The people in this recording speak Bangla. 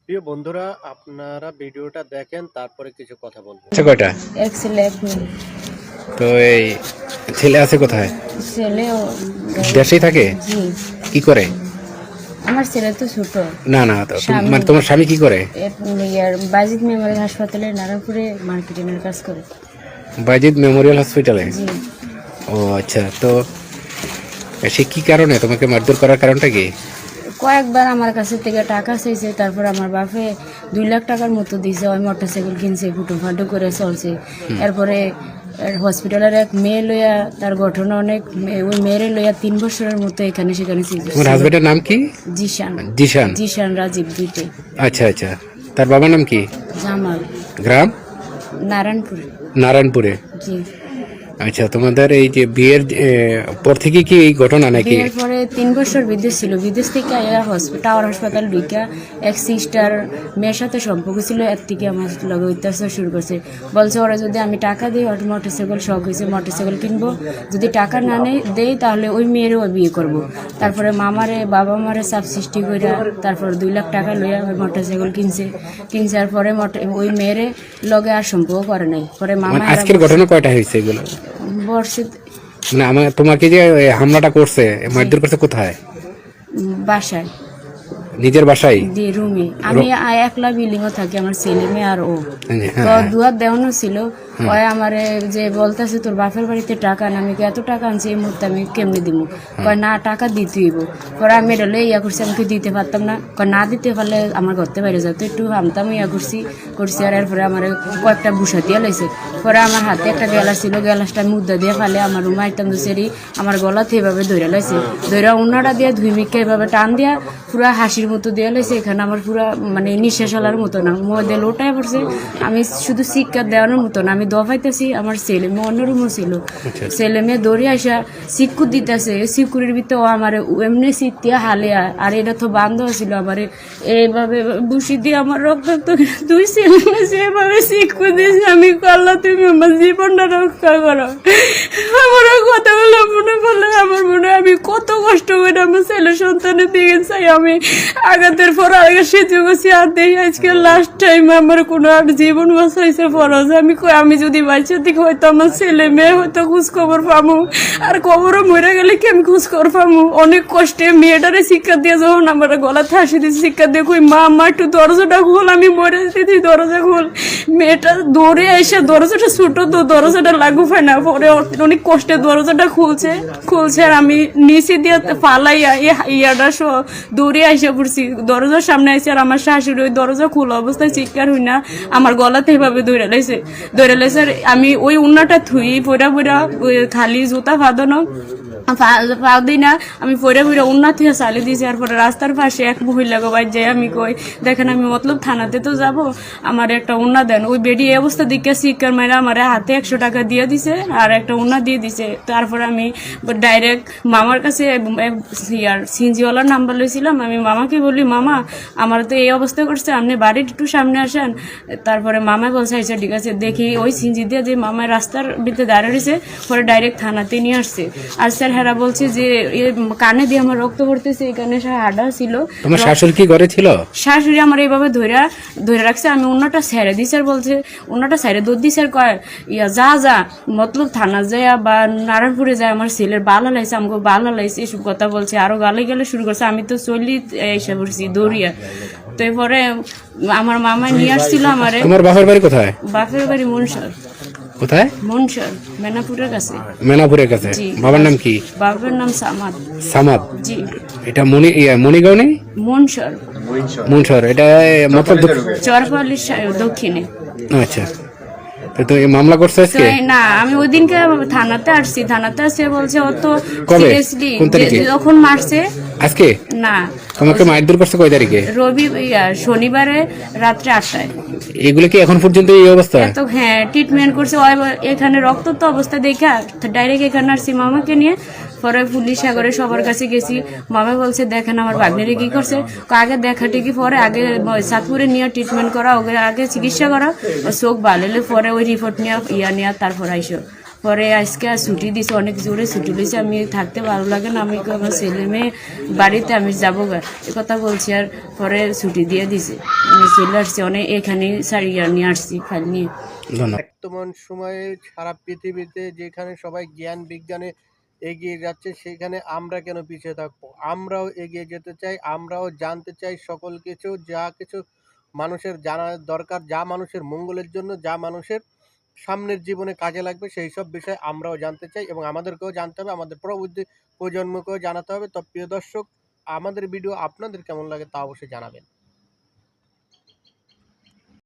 প্রিয় বন্ধুরা, আপনারা ভিডিওটা দেখেন, তারপরে কিছু কথা বলবো। আচ্ছা, কয়টা? এক ছেলে এক মেয়ে। তো এই ছেলে আছে কোথায়? ছেলেও দেশেই থাকে? জি। কি করে? আমার ছেলে তো ছোট। না না, স্বামী। মানে তোমার স্বামী কি করে? বাজিত মেমোরিয়াল হাসপাতালে নারায়ণপুরে মার্কেটিংয়ের কাজ করে। বাজিদ মেমোরিয়াল হসপিটালে? জি। ও আচ্ছা, তো সে কি কারণে তোমাকে মারধর করার কারণটা কি? কয়েকবার আমার কাছে থেকে টাকা চাইছে, তারপর আমার বাপে 2 লাখ টাকার মতো দিয়েছে। ওই মোটরসাইকেল কিনছে, ফুটো ফাটো করে চলছে। এরপরে হসপিটালের এক মেয়ে লইয়া, তার ঘটনা অনেক, ওই মেয়েরে লইয়া 3 বছরের মতো এখানে সেখানে ছিল। তোমার হাজবেন্ডের নাম কি? জিশান। জিশান? জিশান রাজীব দুইটে। আচ্ছা আচ্ছা, তার বাবার নাম কি? জামাল। গ্রাম? নারায়ণপুর। নারায়ণপুরে? জি। আচ্ছা, তোমাদের এই যে বিয়ের পর থেকে কি এই ঘটনা নাকি? বিয়ের পরে 3 বছর বিদেশ ছিল। বিদেশ থেকে টাওয়ার হাসপাতাল ঢুকা এক সিস্টার মেয়ের সাথে সম্পর্ক ছিল। এর থেকে আমার লগে অত্যাচার শুরু করছে। বলছে ওরা যদি আমি টাকা দিই, ওর মোটরসাইকেল শখ হয়েছে, মোটরসাইকেল কিনবো। যদি টাকা না দেই তাহলে ওই মেয়েরও বিয়ে করব। তারপরে বাবা মারে চাপ সৃষ্টি করে তারপর 2 লাখ টাকা লইয়া ওই মোটরসাইকেল কিনছার পরে ওই মেয়েরে লগে আর সম্পর্ক করে নাই। পরে মামা আজকের ঘটনা কয়টা হয়েছে এগুলো? বর্ষে মানে তোমাকে যে হামলাটা করছে, মারধর করছে কোথায়? বাসায়, নিজের বাসায়? রুমে। আমি একলা বিল্ডিংও থাকি, আমার ছেলে মেয়ে আর ও। হ্যাঁ। তো দুয়ার দেওয়ানো ছিল। ওই আমারে যে বলতেছে তোর বাপের বাড়িতে টাকা না, আমি এত টাকা আনছি এই মুহূর্তে আমি কেমনি দিব? কয় না, টাকা দিতে হইব। পরে আমি এটা ইয়া করছি, আমাকে দিতে পারতাম না। কয় না দিতে পারলে আমার ঘরতে বাইরে যেত, একটু হামতাম ইয়া করছি। আর এরপরে আমার কয়েকটা বুসা দিয়ে লাইছে। পরে আমার হাতে একটা গ্যালাস ছিল, গ্যালাসটা মুদ্রা দিয়ে ফেলে আমার রুমা আইতাম দুসেরি আমার গলাতে এভাবে ধরে লাইছে। ধরে উন্নাটা দিয়ে ধুই মিকে এভাবে টান দিয়া পুরা হাসির মতো দিয়ে লাইছে। এখানে আমার পুরা মানে নিঃশ্বাস হলার মতো না, মধ্যে লোটায় পড়ছে। আমি শুধু শিক্ষা দেওয়ানোর মতো না, আমি দফাইতেছি। আমার ছেলে মেয়ে অন্য রুমও ছিল, ছেলে মেয়ে দৌড়ে আসা শিক্ষু দিতেছে। শিক্ষুরের ভিতরে আমার এমনি শীতিয়া হালিয়া, আর এটা তো বান্ধ ছিল আমার এইভাবে বুসি দিয়ে আমার রক্ত তো 2 ছেলে এভাবে শিক্ষু দিয়েছে। আমি আল্লাহ তুমি আমার জীবনটা রক্ষা করো। আমার কথাগুলো মনে পড়লে আমার মনে আমি কত কষ্ট করে আমার ছেলে সন্তানের দিকে চাই। আমি আঘাতের পর আগে সেজে গেছি, আর দেখি আজকে লাস্ট টাইম আমার কোনো আর জীবন বাঁচাইছে ফরজ। আমি যদি বাচ্চা দিকে হয়তো আমার ছেলে মেয়ে হয়তো খোঁজ খবর পাবো, আর খবরও মরে গেলে কি আমি খোঁজ খবর পাবো? অনেক কষ্টে মেয়েটারে শিক্ষা দিয়ে যখন আমার গলাতে হাসি দিয়ে শিক্ষা দিয়ে কই মা একটু দরজাটা খোল, আমি মরে যেতে দরজা খোল। মেয়েটা দৌড়ে এসে দরজাটা ছোট তো দরজাটা লাগু পায় না, পরে অনেক কষ্টে দরজাটা খুলছে। আর আমি নিচে দিয়ে ফালাইয়া ইয়াটা দৌড়ে এসে পড়ছি, দরজার সামনে আসছে। আর আমার শাশুড়ি ওই দরজা খোলা অবস্থায় চিৎকার হই না আমার গলাতে এভাবে ধরে লাইছে। আমি ওই উন্নাটা থুই পয়রা খালি জুতা ফাঁদানো পাও দিই না, আমি পয়রা উন্না থেকে চালিয়ে দিয়েছি। আর পরে রাস্তার পাশে এক মহিলা গো বাইর যাই, আমি কই দেখেন আমি মতলব থানাতে তো যাব, আমার একটা উন্না দেন। ওই বেডি এই অবস্থা দিকে শিক্ষার মায়েরা আমার হাতে 100 টাকা দিয়ে দিছে আর একটা উন্না দিয়ে দিছে। তারপরে আমি ডাইরেক্ট মামার কাছে সিনজিওয়ালার নাম্বার লইছিলাম। আমি মামাকে বলি মামা আমার তো এই অবস্থা করছে, আপনি বাড়ির একটু সামনে আসেন। তারপরে মামা বলছে আচ্ছা ঠিক আছে। দেখি ওই সিনজি দিয়ে যে মামার রাস্তার ভিতরে দাঁড়িয়ে রয়েছে, পরে ডাইরেক্ট থানাতে নিয়ে আসছে। আর স্যার হেরা বলছে যে কানে দিয়ে আমার রক্ত পড়তেছে, এখানে হাডা ছিল। তোমার শাশুড়ি কি ঘরে ছিল? শাশুড়ি আমার এইভাবে ধরে রাখছে। আমি ওনাটা ছেড়ে দিই স্যার, বলছে ওনাটা ছেড়ে দুধ দিই স্যার। কয় যা মতলব থানা যায় বা নারায়ণপুরে যায়, আমার ছেলের বালা লাইছে, আমাকে বালা লাইছে, এসব কথা বলছে। আরো গালে গেলে শুরু করছে। আমি তো চলি এসে পড়ছি দৌড়িয়া। তো এরপরে আমার মামা নিয়ে আসছিল আমারে। তোমার বাপের বাড়ি কোথায়? বাপের বাড়ি মনসর। কোথায়? মনসর, মেনাপুরের কাছে। মেনাপুরের কাছে? বাবার নাম কি? বাবার নাম সামাদ। সামাদ? জি। এটা মনিগাঁও নেই? মনসর এটা মতলব চরপাল্লির দক্ষিণে। আচ্ছা, তো এই মামলা করছে আজকে? না, আমি ওই দিনকে থানাতে আসছে বলছে অত সিরিয়াসলি যখন মারছে আজকে না। তোমাকে মারধর করছে কয় তারিখে? শনিবারে রাত্রে 8টায়। এগুলো কি এখন পর্যন্ত এই অবস্থা? তো হ্যাঁ, ট্রিটমেন্ট করছে। এখানে রক্ত তো অবস্থা দেখা ডাইরেক্ট এখানে আসছি মামাকে নিয়ে। পরে পুলিশ সাগরে সবার কাছে গেছি। মামা বলছে দেখেন আমার ভাগ্নেরে কি করছে। আগে দেখা টেকি পরে আগে সাতপুরে নিয়ে ট্রিটমেন্ট করা, আগে চিকিৎসা করা, চোখ ভালো হলে পরে ওই রিপোর্ট নিয়ে নেওয়া, তারপর আইসো। পরে আজকে আর ছুটি দিছে, অনেক জোরে ছুটি দিয়েছে, আমি থাকতে ভালো লাগে না, আমি আমার ছেলে মেয়ে বাড়িতে আমি যাবো গা এ কথা বলছি। আর পরে ছুটি দিয়ে দিছে, আমি চলে আসছি, অনেক এখানে সারিয়ে নিয়ে আসছি ফাইল নিয়ে। ধন্যবাদ। বর্তমান সময়ে সারা পৃথিবীতে যেখানে সবাই জ্ঞান বিজ্ঞানে এগিয়ে যাচ্ছে, সেখানে আমরা কেন পিছিয়ে থাকবো? আমরাও এগিয়ে যেতে চাই, আমরাও জানতে চাই সকল কিছু, যা কিছু মানুষের জানার দরকার, যা মানুষের মঙ্গলের জন্য, যা মানুষের সামনের জীবনে কাজে লাগবে, সেই সব বিষয়ে আমরাও জানতে চাই এবং আমাদেরকেও জানতে হবে, আমাদের পরবর্তী প্রজন্মকেও জানাতে হবে। তো প্রিয় দর্শক, আমাদের ভিডিও আপনাদের কেমন লাগে তা অবশ্যই জানাবেন।